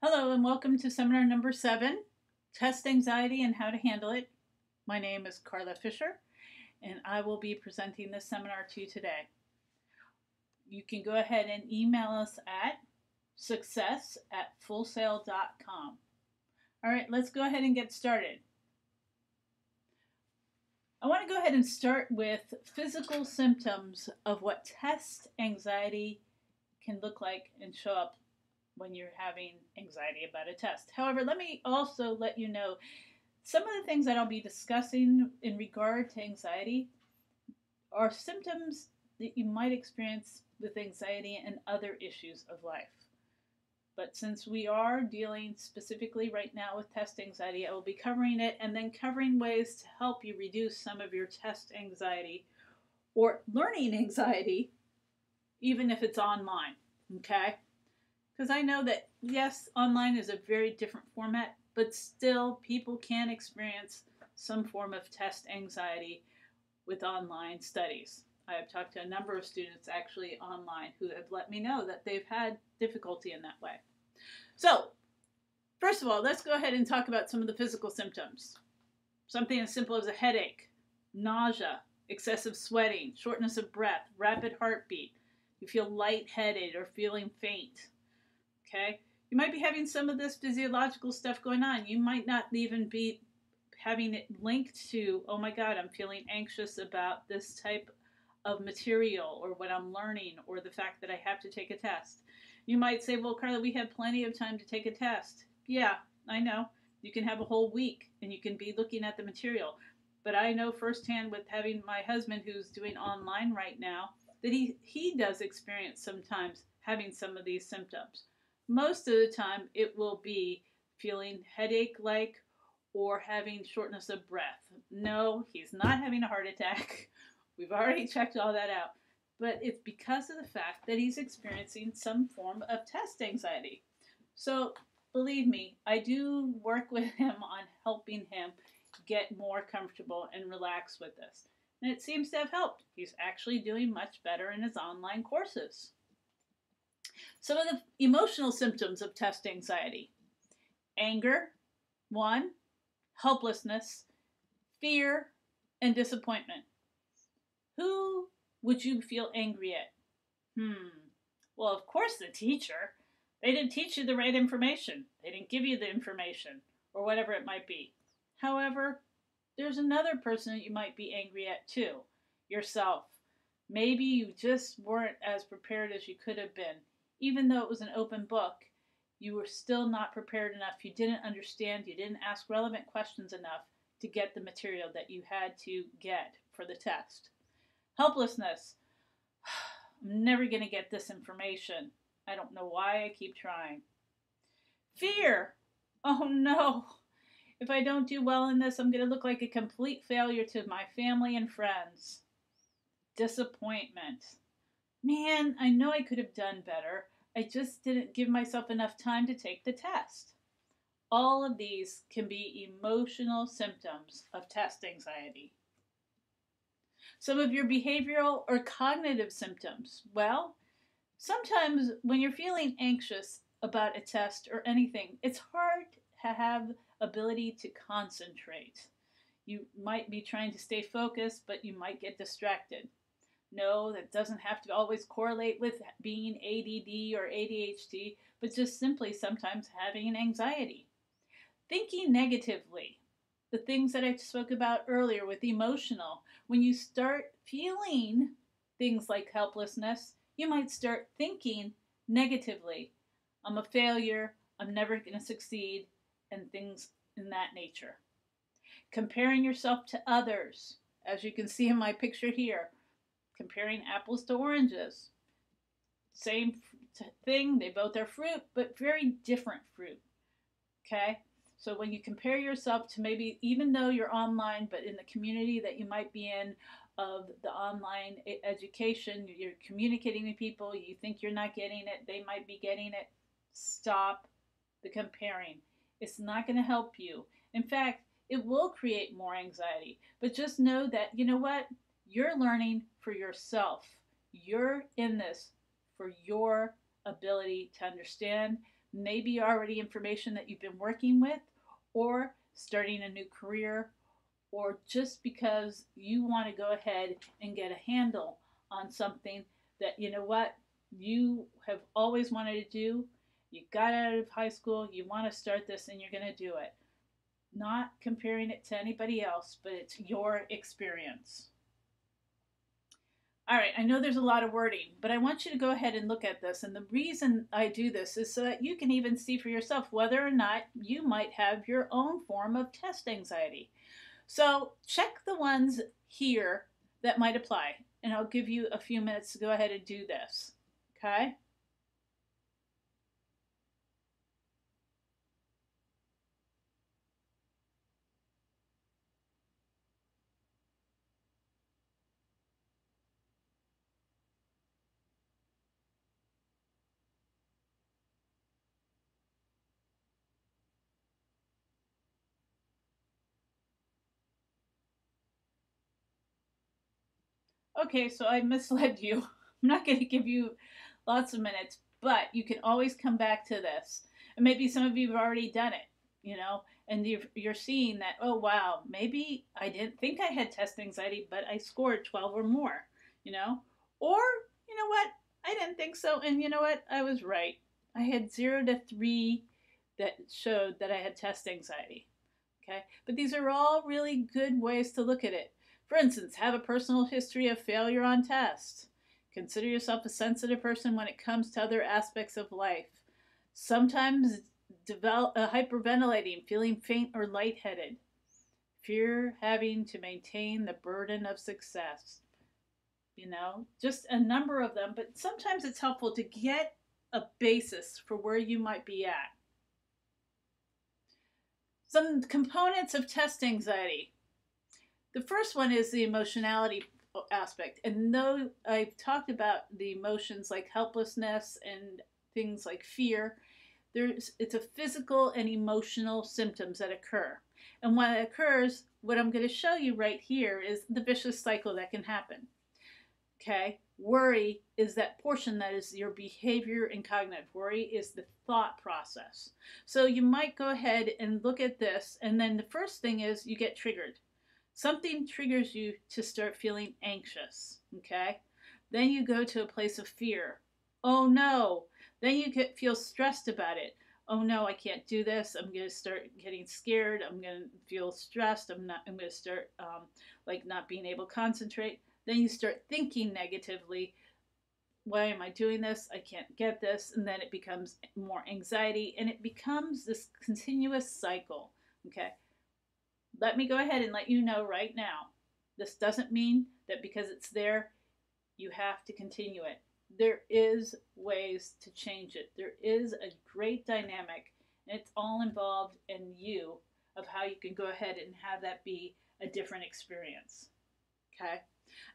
Hello and welcome to seminar number 7, Test Anxiety and How to Handle It. My name is Carla Fisher and I will be presenting this seminar to you today. You can go ahead and email us at success@fullsail.com. All right, let's go ahead and get started. I want to go ahead and start with physical symptoms of what test anxiety can look like and show up when you're having anxiety about a test. However, let me also let you know some of the things that I'll be discussing in regard to anxiety are symptoms that you might experience with anxiety and other issues of life. But since we are dealing specifically right now with test anxiety, I will be covering it and then covering ways to help you reduce some of your test anxiety or learning anxiety, even if it's online, okay? Because I know that, yes, online is a very different format, but still people can experience some form of test anxiety with online studies. I have talked to a number of students actually online who have let me know that they've had difficulty in that way. So, first of all, let's go ahead and talk about some of the physical symptoms. Something as simple as a headache, nausea, excessive sweating, shortness of breath, rapid heartbeat. You feel lightheaded or feeling faint. Okay? You might be having some of this physiological stuff going on. You might not even be having it linked to, oh my God, I'm feeling anxious about this type of material or what I'm learning or the fact that I have to take a test. You might say, well, Carla, we have plenty of time to take a test. Yeah, I know. You can have a whole week and you can be looking at the material. But I know firsthand with having my husband who's doing online right now that he does experience sometimes having some of these symptoms. Most of the time, it will be feeling headache-like or having shortness of breath. No, he's not having a heart attack. We've already checked all that out. But it's because of the fact that he's experiencing some form of test anxiety. So believe me, I do work with him on helping him get more comfortable and relax with this. And it seems to have helped. He's actually doing much better in his online courses. Some of the emotional symptoms of test anxiety: anger, one, helplessness, fear, and disappointment. Who would you feel angry at? Well, of course, the teacher. They didn't teach you the right information. They didn't give you the information, or whatever it might be. However, there's another person that you might be angry at too: yourself. Maybe you just weren't as prepared as you could have been. Even though it was an open book, you were still not prepared enough. You didn't understand, you didn't ask relevant questions enough to get the material that you had to get for the test. Helplessness. I'm never going to get this information. I don't know why I keep trying. Fear. Oh no. If I don't do well in this, I'm going to look like a complete failure to my family and friends. Disappointment. Man, I know I could have done better. I just didn't give myself enough time to take the test. All of these can be emotional symptoms of test anxiety. Some of your behavioral or cognitive symptoms. Well, sometimes when you're feeling anxious about a test or anything, it's hard to have ability to concentrate. You might be trying to stay focused, but you might get distracted. No, that doesn't have to always correlate with being ADD or ADHD, but just simply sometimes having an anxiety. Thinking negatively, the things that I spoke about earlier with emotional, when you start feeling things like helplessness, you might start thinking negatively. I'm a failure, I'm never going to succeed, and things in that nature. Comparing yourself to others, as you can see in my picture here, comparing apples to oranges. Same thing, they both are fruit, but very different fruit. Okay? So when you compare yourself to maybe, even though you're online, but in the community that you might be in of the online education, you're communicating with people, you think you're not getting it, they might be getting it. Stop the comparing. It's not going to help you. In fact, it will create more anxiety. But just know that, you know what? You're learning for yourself. You're in this for your ability to understand, maybe already information that you've been working with, or starting a new career, or just because you want to go ahead and get a handle on something that, you know what, you have always wanted to do. You got out of high school, you want to start this, and you're going to do it. Not comparing it to anybody else, but it's your experience. All right, I know there's a lot of wording, but I want you to go ahead and look at this. And the reason I do this is so that you can even see for yourself whether or not you might have your own form of test anxiety. So check the ones here that might apply, and I'll give you a few minutes to go ahead and do this. Okay? Okay, so I misled you. I'm not going to give you lots of minutes, but you can always come back to this. And maybe some of you have already done it, you know, and you're seeing that, oh, wow, maybe I didn't think I had test anxiety, but I scored 12 or more, you know? Or, you know what, I didn't think so, and you know what, I was right. I had 0 to 3 that showed that I had test anxiety. Okay, but these are all really good ways to look at it. For instance, have a personal history of failure on tests. Consider yourself a sensitive person when it comes to other aspects of life. Sometimes develop hyperventilating, feeling faint or lightheaded. Fear having to maintain the burden of success. You know, just a number of them, but sometimes it's helpful to get a basis for where you might be at. Some components of test anxiety. The first one is the emotionality aspect. And though I've talked about the emotions like helplessness and things like fear, it's a physical and emotional symptoms that occur. And when it occurs, what I'm going to show you right here is the vicious cycle that can happen. Okay? Worry is that portion that is your behavior and cognitive. Worry is the thought process. So you might go ahead and look at this, and then the first thing is you get triggered. Something triggers you to start feeling anxious, okay? Then you go to a place of fear. Oh no. Then you feel stressed about it. Oh no, I can't do this. I'm going to start getting scared. I'm going to feel stressed. I'm going to start like not being able to concentrate. Then you start thinking negatively. Why am I doing this? I can't get this. And then it becomes more anxiety, and it becomes this continuous cycle, okay? Let me go ahead and let you know right now, this doesn't mean that because it's there, you have to continue it. There is ways to change it. There is a great dynamic, and it's all involved in you of how you can go ahead and have that be a different experience. Okay?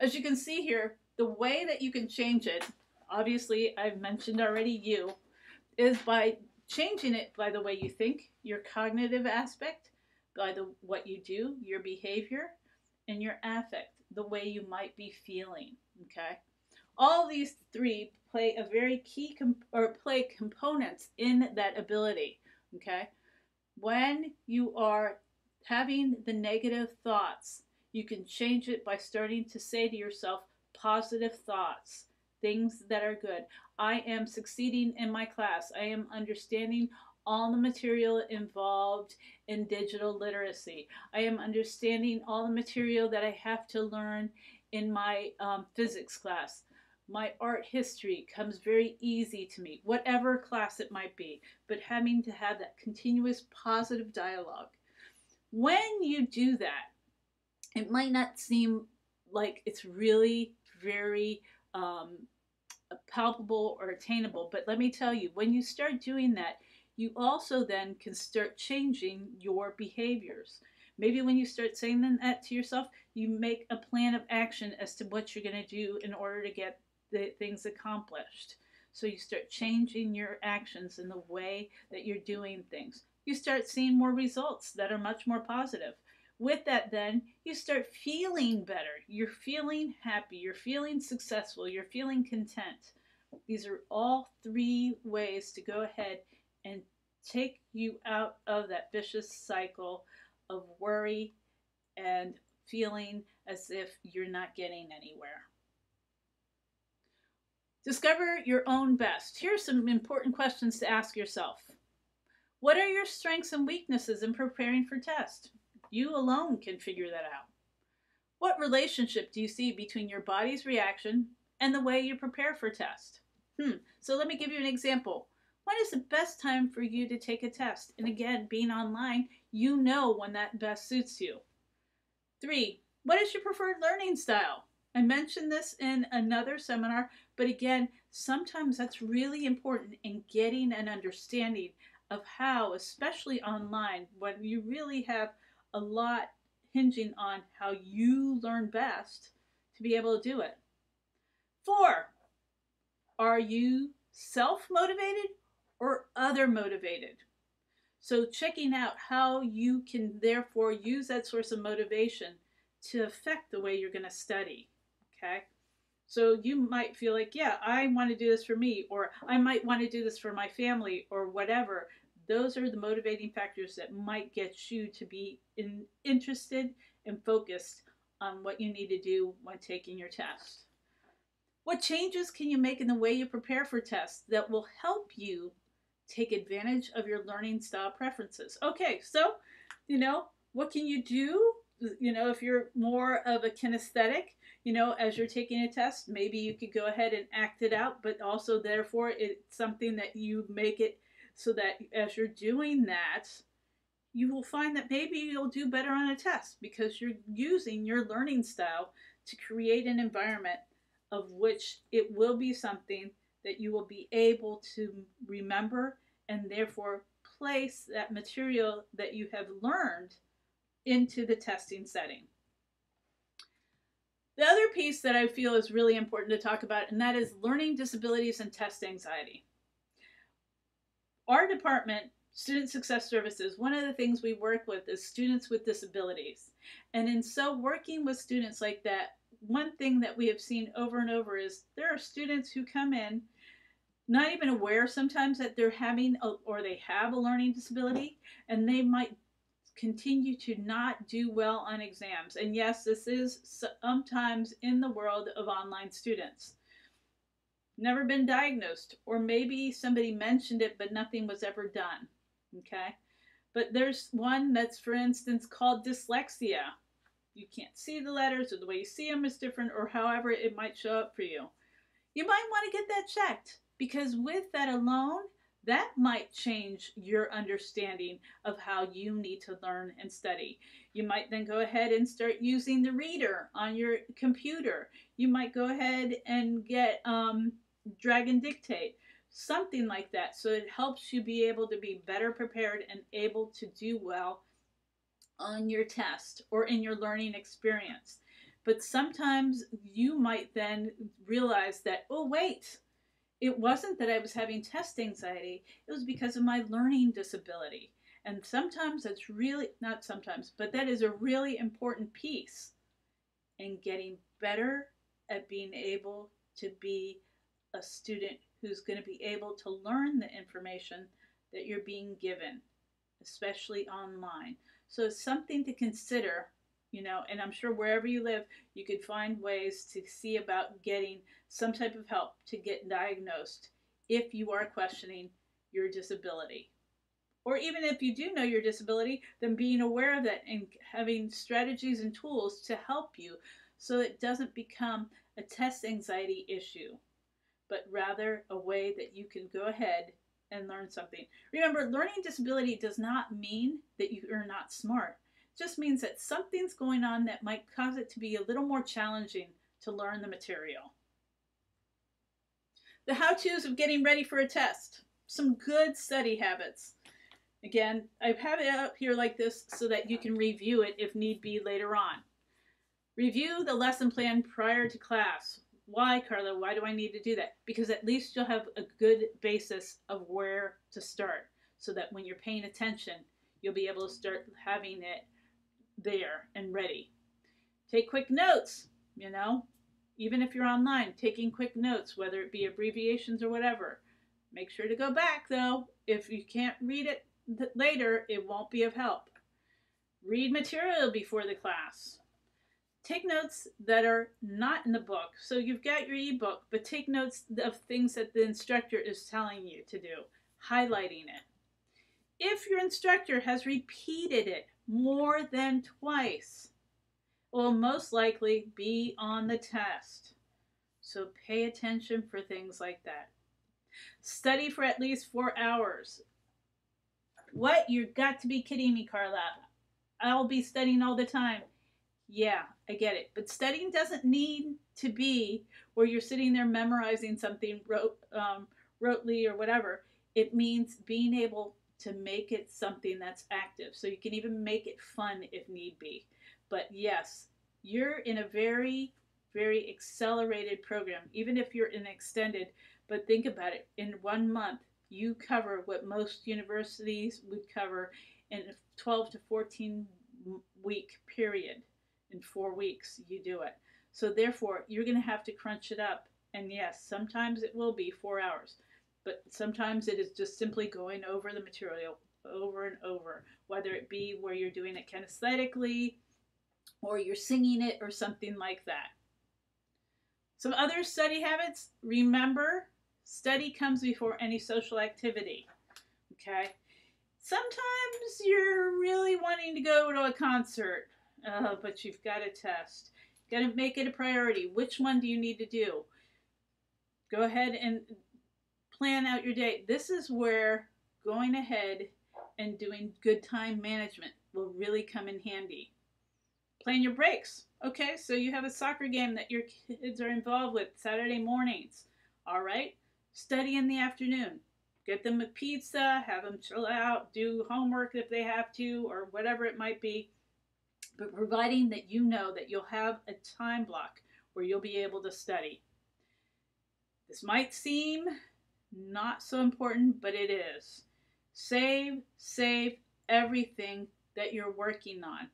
As you can see here, the way that you can change it, obviously I've mentioned already you, is by changing it by the way you think, your cognitive aspect, by what you do, your behavior, and your affect, the way you might be feeling. Okay, all these three play a very key or play components in that ability. Okay, when you are having the negative thoughts, you can change it by starting to say to yourself positive thoughts, things that are good. I am succeeding in my class. I am understanding all the material involved in digital literacy. I am understanding all the material that I have to learn in my physics class. My art history comes very easy to me, whatever class it might be, but having to have that continuous positive dialogue. When you do that, it might not seem like it's really very palpable or attainable, but let me tell you, when you start doing that, you also then can start changing your behaviors. Maybe when you start saying that to yourself, you make a plan of action as to what you're going to do in order to get the things accomplished. So you start changing your actions in the way that you're doing things. You start seeing more results that are much more positive. With that, then you start feeling better. You're feeling happy. You're feeling successful. You're feeling content. These are all three ways to go ahead and take you out of that vicious cycle of worry and feeling as if you're not getting anywhere. Discover your own best. Here are some important questions to ask yourself. What are your strengths and weaknesses in preparing for test? You alone can figure that out. What relationship do you see between your body's reaction and the way you prepare for test? So let me give you an example. When is the best time for you to take a test? And again, being online, you know when that best suits you. 3, what is your preferred learning style? I mentioned this in another seminar, but again, sometimes that's really important in getting an understanding of how, especially online, when you really have a lot hinging on how you learn best to be able to do it. 4, are you self-motivated or other motivated? So checking out how you can therefore use that source of motivation to affect the way you're going to study. Okay? So you might feel like, yeah, I want to do this for me, or I might want to do this for my family, or whatever. Those are the motivating factors that might get you to be interested and focused on what you need to do when taking your test. What changes can you make in the way you prepare for tests that will help you take advantage of your learning style preferences? Okay, so, what can you do? If you're more of a kinesthetic, as you're taking a test, maybe you could go ahead and act it out, but also, therefore, it's something that you make it so that as you're doing that, you will find that maybe you'll do better on a test because you're using your learning style to create an environment of which it will be something that you will be able to remember and therefore place that material that you have learned into the testing setting. The other piece that I feel is really important to talk about, and that is learning disabilities and test anxiety. Our department, Student Success Services, one of the things we work with is students with disabilities. And in so working with students like that, one thing that we have seen over and over is there are students who come in not even aware sometimes that they're having or they have a learning disability, and they might continue to not do well on exams. And yes, this is sometimes in the world of online students. Never been diagnosed, or maybe somebody mentioned it but nothing was ever done. Okay, but there's one that's, for instance, called dyslexia. You can't see the letters, or the way you see them is different, or however it might show up for you. You might want to get that checked, because with that alone, that might change your understanding of how you need to learn and study. You might then go ahead and start using the reader on your computer. You might go ahead and get drag and dictate, something like that, so it helps you be able to be better prepared and able to do well on your test or in your learning experience. But sometimes you might then realize that, oh, wait, it wasn't that I was having test anxiety, it was because of my learning disability. And sometimes that's really, not sometimes, but that is a really important piece in getting better at being able to be a student who's going to be able to learn the information that you're being given, especially online. So it's something to consider, and I'm sure wherever you live, you could find ways to see about getting some type of help to get diagnosed if you are questioning your disability. Or even if you do know your disability, then being aware of that and having strategies and tools to help you so it doesn't become a test anxiety issue, but rather a way that you can go ahead and learn something. Remember, learning disability does not mean that you are not smart. It just means that something's going on that might cause it to be a little more challenging to learn the material. The how-tos of getting ready for a test. Some good study habits. Again, I have it up here like this so that you can review it if need be later on. Review the lesson plan prior to class. Why, Carla? Why do I need to do that? Because at least you'll have a good basis of where to start so that when you're paying attention, you'll be able to start having it there and ready. Take quick notes, even if you're online, taking quick notes, whether it be abbreviations or whatever. Make sure to go back though. If you can't read it later, it won't be of help. Read material before the class. Take notes that are not in the book. So you've got your ebook, but take notes of things that the instructor is telling you to do, highlighting it. If your instructor has repeated it more than twice, it will most likely be on the test. So pay attention for things like that. Study for at least 4 hours. What? You've got to be kidding me, Carla. I'll be studying all the time. Yeah, I get it. But studying doesn't need to be where you're sitting there memorizing something rotely or whatever. It means being able to make it something that's active. So you can even make it fun if need be. But yes, you're in a very, very accelerated program, even if you're in extended. But think about it. In 1 month, you cover what most universities would cover in a 12 to 14 week period. In 4 weeks, you do it. So therefore, you're going to have to crunch it up. And yes, sometimes it will be 4 hours, but sometimes it is just simply going over the material over and over, whether it be where you're doing it kinesthetically or you're singing it or something like that. Some other study habits. Remember, study comes before any social activity. Okay? Sometimes you're really wanting to go to a concert, but you've got a test. You've got to make it a priority. Which one do you need to do? Go ahead and plan out your day. This is where going ahead and doing good time management will really come in handy. Plan your breaks. Okay, so you have a soccer game that your kids are involved with Saturday mornings. All right, study in the afternoon. Get them a pizza, have them chill out, do homework if they have to, or whatever it might be. But providing that you know that you'll have a time block where you'll be able to study. This might seem not so important, but it is. Save everything that you're working on,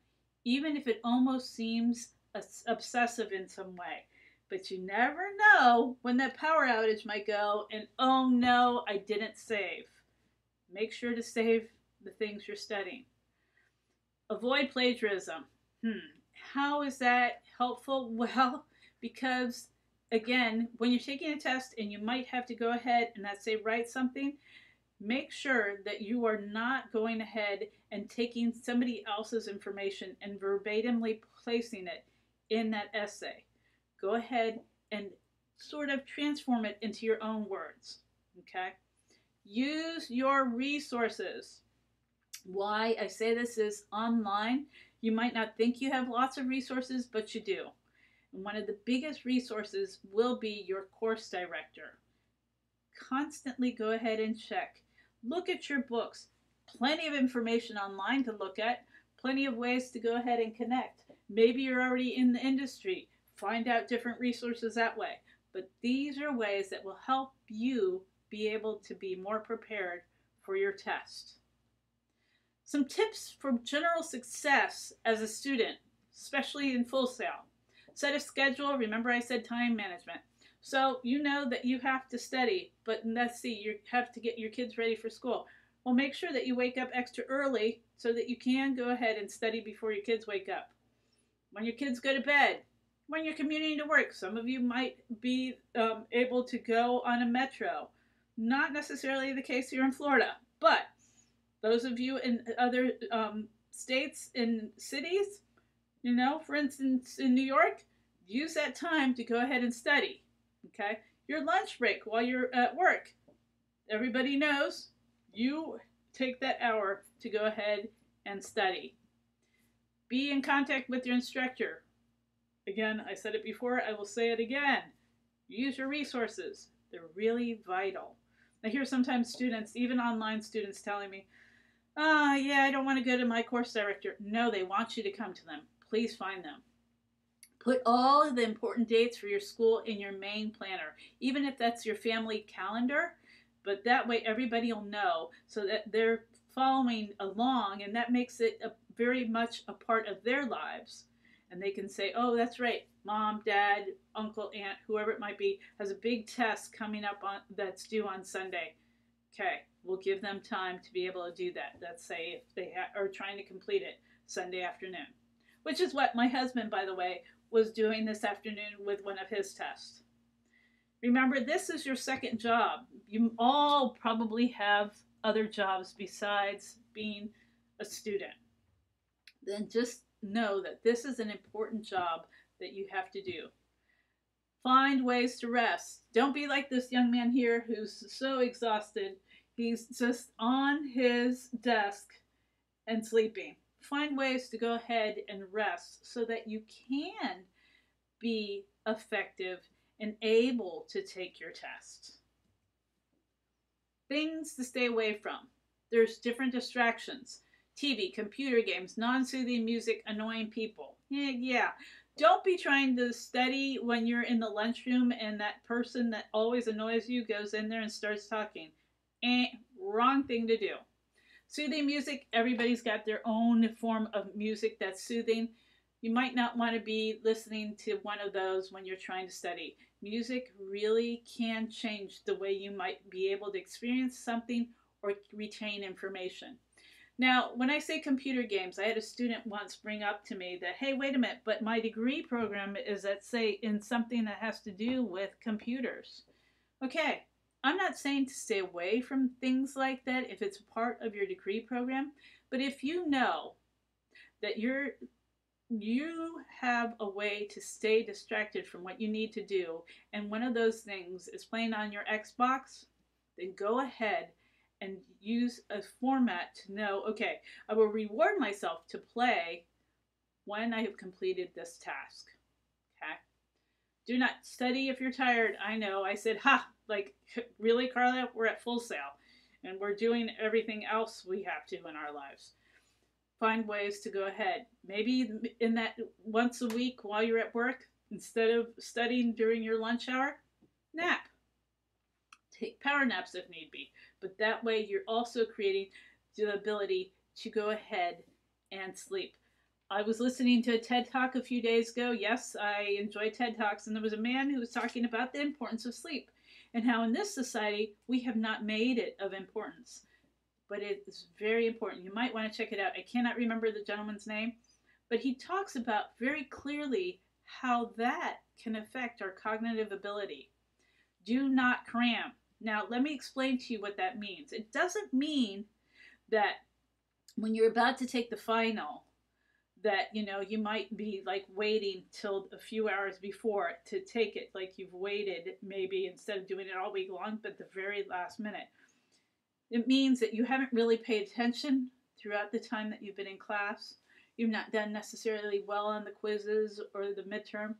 even if it almost seems obsessive in some way. But you never know when that power outage might go and, oh no, I didn't save. Make sure to save the things you're studying. Avoid plagiarism. How is that helpful? Well, because again, when you're taking a test and you might have to go ahead and let's say write something, make sure that you are not going ahead and taking somebody else's information and verbatimly placing it in that essay. Go ahead and sort of transform it into your own words. Okay? Use your resources. Why I say this is online. You might not think you have lots of resources, but you do. And one of the biggest resources will be your course director. Constantly go ahead and check. Look at your books. Plenty of information online to look at. Plenty of ways to go ahead and connect. Maybe you're already in the industry. Find out different resources that way. But these are ways that will help you be able to be more prepared for your test. Some tips for general success as a student, especially in Full Sail. Set a schedule. Remember I said time management. So you know that you have to study, but let's see, you have to get your kids ready for school. Well, make sure that you wake up extra early so that you can go ahead and study before your kids wake up. When your kids go to bed, when you're commuting to work, some of you might be able to go on a metro. Not necessarily the case here in Florida, but those of you in other states and cities, you know, for instance, in New York, use that time to go ahead and study. Okay? Your lunch break while you're at work. Everybody knows you take that hour to go ahead and study. Be in contact with your instructor. Again, I said it before, I will say it again. Use your resources. They're really vital. I hear sometimes students, even online students, telling me, yeah, I don't want to go to my course director. No, they want you to come to them. Please find them. Put all of the important dates for your school in your main planner, even if that's your family calendar, but that way everybody will know so that they're following along, and that makes it very much a part of their lives. And they can say, oh, that's right, mom, dad, uncle, aunt, whoever it might be, has a big test coming up that's due on Sunday. Okay, we'll give them time to be able to do that. Let's say if they are trying to complete it Sunday afternoon, which is what my husband, by the way, was doing this afternoon with one of his tests. Remember, this is your second job. You all probably have other jobs besides being a student. Then just know that this is an important job that you have to do. Find ways to rest. Don't be like this young man here who's so exhausted. He's just on his desk and sleeping. Find ways to go ahead and rest so that you can be effective and able to take your test. Things to stay away from. There's different distractions. TV, computer games, non-soothing music, annoying people. Yeah. Don't be trying to study when you're in the lunchroom and that person that always annoys you goes in there and starts talking. Wrong thing to do. Soothing music, everybody's got their own form of music that's soothing. You might not want to be listening to one of those when you're trying to study. Music really can change the way you might be able to experience something or retain information. Now, when I say computer games, I had a student once bring up to me that, hey, wait a minute, but my degree program is at, say, in something that has to do with computers. Okay, I'm not saying to stay away from things like that if it's part of your degree program, but if you know that you have a way to stay distracted from what you need to do, and one of those things is playing on your Xbox, then go ahead and use a format to know, okay, I will reward myself to play when I have completed this task. Okay? Do not study if you're tired. I know, I said, like, really, Carla? We're at Full Sail, and we're doing everything else we have to in our lives. Find ways to go ahead. Maybe in that once a week while you're at work, instead of studying during your lunch hour, nap. Take power naps if need be. But that way you're also creating the ability to go ahead and sleep. I was listening to a TED Talk a few days ago. Yes, I enjoy TED Talks. And there was a man who was talking about the importance of sleep and how in this society we have not made it of importance. But it is very important. You might want to check it out. I cannot remember the gentleman's name, but he talks about very clearly how that can affect our cognitive ability. Do not cram. Now, let me explain to you what that means. It doesn't mean that when you're about to take the final, that you might be like waiting till a few hours before to take it, like you've waited maybe instead of doing it all week long, but the very last minute. It means that you haven't really paid attention throughout the time that you've been in class. You've not done necessarily well on the quizzes or the midterm,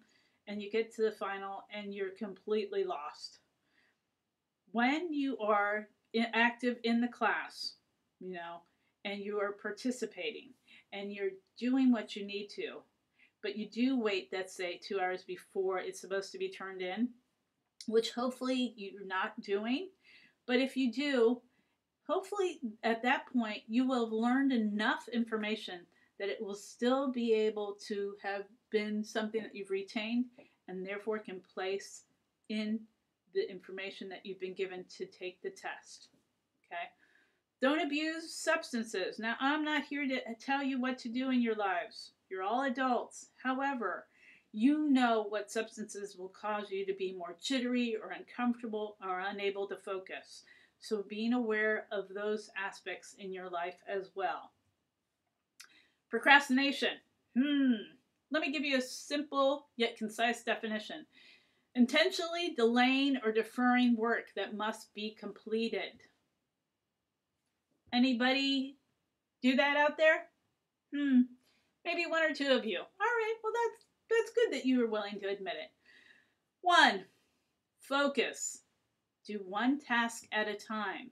and you get to the final and you're completely lost. When you are active in the class, and you are participating and you're doing what you need to, but you do wait, let's say, 2 hours before it's supposed to be turned in, which hopefully you're not doing. But if you do, hopefully at that point you will have learned enough information that it will still be able to have been something that you've retained and therefore can place in the information that you've been given to take the test. Okay? Don't abuse substances. Now, I'm not here to tell you what to do in your lives. You're all adults. However, you know what substances will cause you to be more jittery or uncomfortable or unable to focus. So being aware of those aspects in your life as well. Procrastination. Let me give you a simple yet concise definition. Intentionally delaying or deferring work that must be completed. Anybody do that out there? Maybe one or two of you. All right, well that's good that you are willing to admit it. 1, focus. Do one task at a time.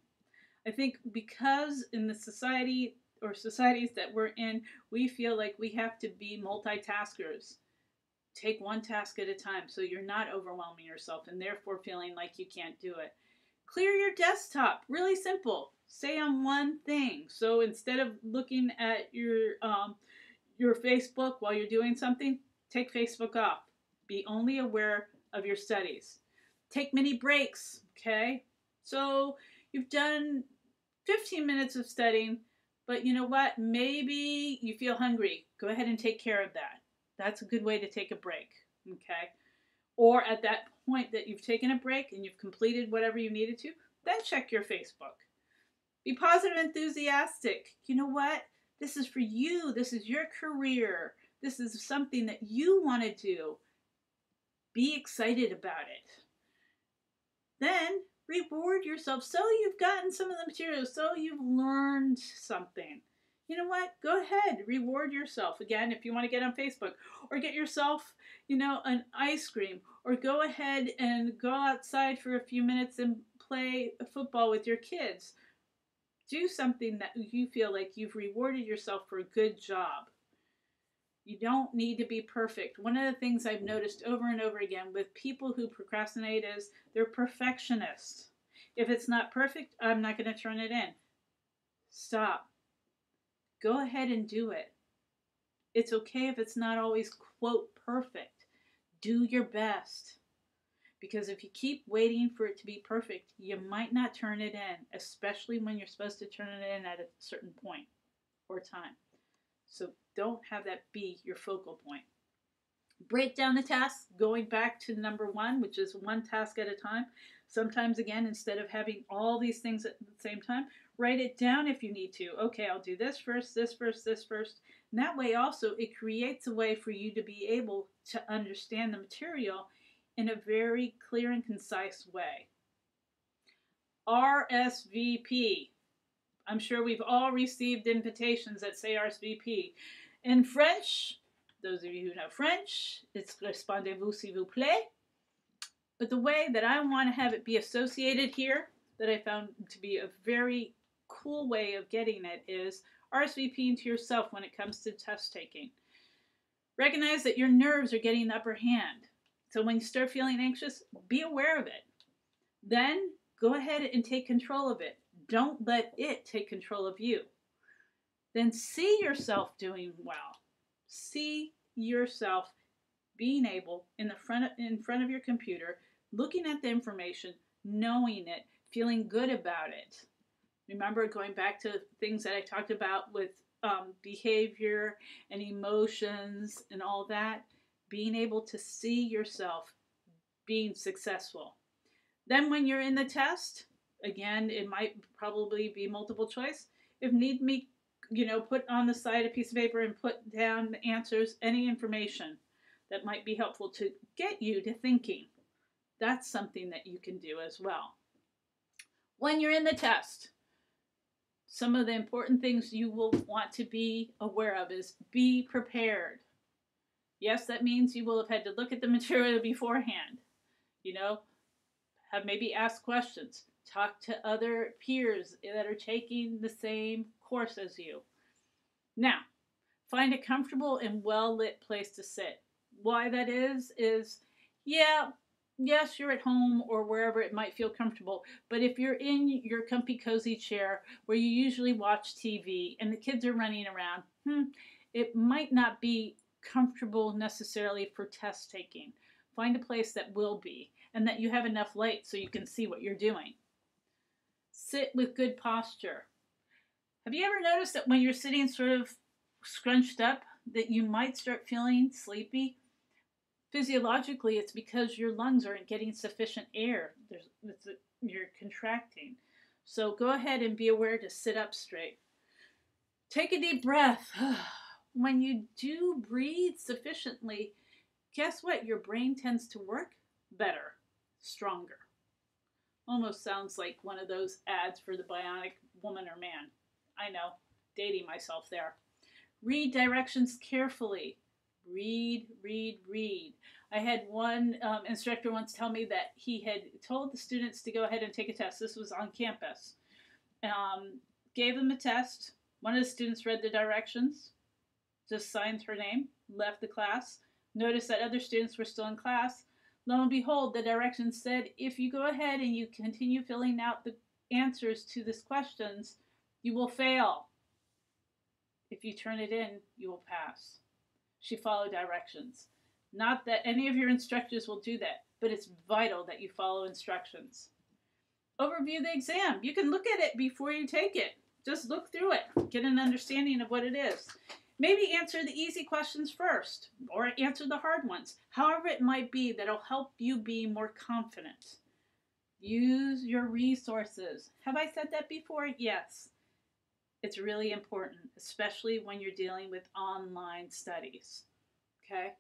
I think because in the society or societies that we're in, we feel like we have to be multitaskers. Take one task at a time so you're not overwhelming yourself and therefore feeling like you can't do it. Clear your desktop. Really simple. Stay on one thing. So instead of looking at your Facebook while you're doing something, take Facebook off. Be only aware of your studies. Take mini breaks, okay? So You've done 15 minutes of studying, but you know what? Maybe you feel hungry. Go ahead and take care of that. That's a good way to take a break, okay? Or at that point that you've taken a break and you've completed whatever you needed to, then check your Facebook. Be positive and enthusiastic. You know what? This is for you. This is your career. This is something that you want to do. Be excited about it. Then reward yourself. So you've gotten some of the materials, so you've learned something. You know what? Go ahead, reward yourself. Again, if you want to get on Facebook, or get yourself, an ice cream, or go ahead and go outside for a few minutes and play football with your kids. Do something that you feel like you've rewarded yourself for a good job. You don't need to be perfect. One of the things I've noticed over and over again with people who procrastinate is they're perfectionists. If it's not perfect, I'm not going to turn it in. Stop. Go ahead and do it. It's okay if it's not always, quote, perfect. Do your best. Because if you keep waiting for it to be perfect, you might not turn it in, especially when you're supposed to turn it in at a certain point or time. So don't have that be your focal point. Break down the tasks, going back to number one, which is one task at a time. Sometimes, again, instead of having all these things at the same time, write it down if you need to. Okay, I'll do this first, this first, this first. And that way also, it creates a way for you to be able to understand the material in a very clear and concise way. RSVP. I'm sure we've all received invitations that say RSVP. In French, those of you who know French, it's Répondez-vous s'il vous plaît. But the way that I want to have it be associated here, that I found to be a very cool way of getting it, is RSVPing to yourself when it comes to test taking. Recognize that your nerves are getting the upper hand. So when you start feeling anxious, be aware of it. Then go ahead and take control of it. Don't let it take control of you. Then see yourself doing well. See yourself being able in front of your computer, looking at the information, knowing it, feeling good about it. Remember, going back to things that I talked about with behavior and emotions and all that, being able to see yourself being successful. Then when you're in the test, again, it might probably be multiple choice. If need be, put on the side a piece of paper and put down the answers, any information that might be helpful to get you to thinking. That's something that you can do as well. When you're in the test, some of the important things you will want to be aware of is be prepared. Yes, that means you will have had to look at the material beforehand. Have maybe asked questions. Talk to other peers that are taking the same course as you. Now, find a comfortable and well-lit place to sit. Why that is, yes, you're at home or wherever it might feel comfortable, but if you're in your comfy, cozy chair where you usually watch TV and the kids are running around, it might not be comfortable necessarily for test taking. Find a place that will be, and that you have enough light so you can see what you're doing. Sit with good posture. Have you ever noticed that when you're sitting sort of scrunched up, that you might start feeling sleepy? Physiologically, it's because your lungs aren't getting sufficient air. You're contracting. So go ahead and be aware to sit up straight. Take a deep breath. When you do breathe sufficiently, guess what? Your brain tends to work better, stronger. Almost sounds like one of those ads for the bionic woman or man. I know, dating myself there. Read directions carefully. Read. I had one instructor once tell me that he had told the students to go ahead and take a test. This was on campus. Gave them a test. One of the students read the directions, just signed her name, left the class. Noticed that other students were still in class. Lo and behold, the directions said, if you go ahead and you continue filling out the answers to these questions, you will fail. If you turn it in, you will pass. She followed directions. Not that any of your instructors will do that, but it's vital that you follow instructions. overview the exam. You can look at it before you take it. Just look through it, get an understanding of what it is. Maybe answer the easy questions first, or answer the hard ones. However it might be, that'll help you be more confident. Use your resources. Have I said that before? Yes. It's really important, especially when you're dealing with online studies. Okay?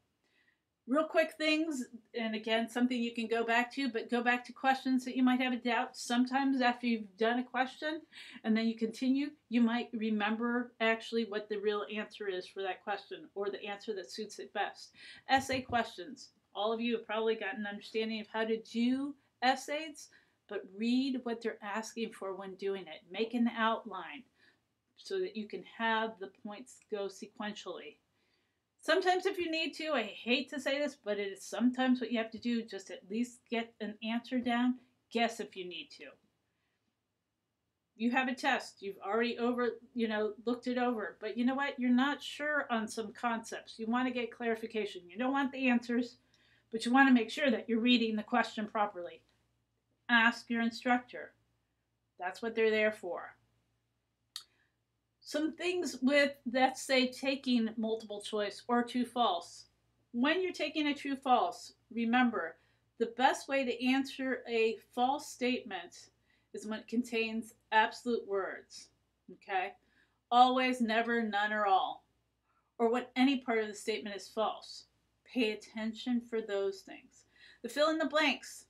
Real quick things, and again, something you can go back to, but go back to questions that you might have a doubt. Sometimes after you've done a question and then you continue, you might remember actually what the real answer is for that question, or the answer that suits it best. Essay questions. All of you have probably gotten an understanding of how to do essays, but read what they're asking for when doing it. Make an outline so that you can have the points go sequentially. Sometimes if you need to, I hate to say this, but it is sometimes what you have to do, just at least get an answer down. Guess if you need to. You have a test. You've already looked it over. But you know what? You're not sure on some concepts. You want to get clarification. You don't want the answers, but you want to make sure that you're reading the question properly. Ask your instructor. That's what they're there for. Some things with, let's say, taking multiple choice or true false. When you're taking a true false, remember, the best way to answer a false statement is when it contains absolute words. Okay? Always, never, none, or all. Or when any part of the statement is false. Pay attention for those things. The fill in the blanks.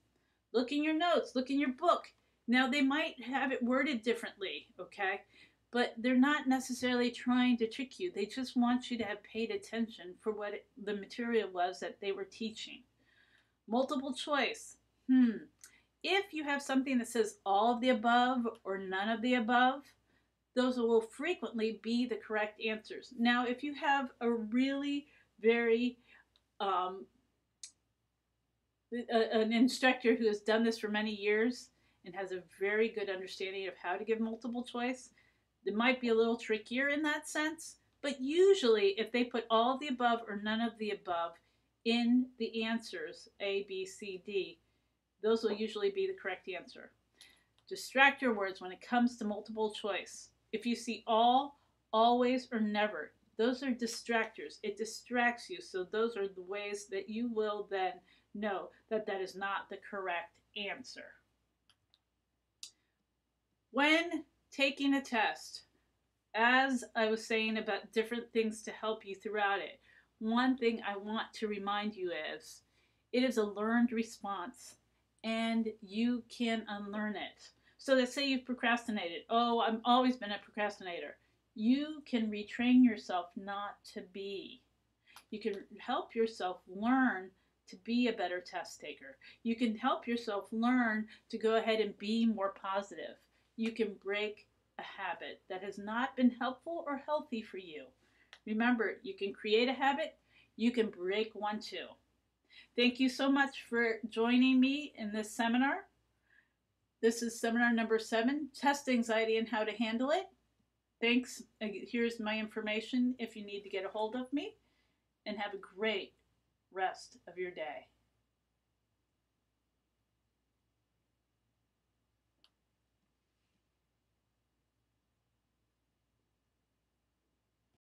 Look in your notes, look in your book. Now, they might have it worded differently, okay? But they're not necessarily trying to trick you. They just want you to have paid attention for what the material was that they were teaching. Multiple choice. If you have something that says all of the above or none of the above, those will frequently be the correct answers. Now, if you have a really very an instructor who has done this for many years and has a very good understanding of how to give multiple choice, it might be a little trickier in that sense, but usually if they put all of the above or none of the above in the answers, A, B, C, D, those will usually be the correct answer. Distractor words when it comes to multiple choice. If you see all, always, or never, those are distractors. It distracts you, so those are the ways that you will then know that that is not the correct answer. When taking a test, as I was saying about different things to help you throughout it, one thing I want to remind you is it is a learned response and you can unlearn it. So let's say you've procrastinated. Oh, I've always been a procrastinator. You can retrain yourself not to be. You can help yourself learn to be a better test taker. You can help yourself learn to go ahead and be more positive. You can break a habit that has not been helpful or healthy for you. Remember, you can create a habit, you can break one too. Thank you so much for joining me in this seminar. This is seminar number 7, Test Anxiety and How to Handle It. Thanks. Here's my information if you need to get a hold of me, and have a great rest of your day.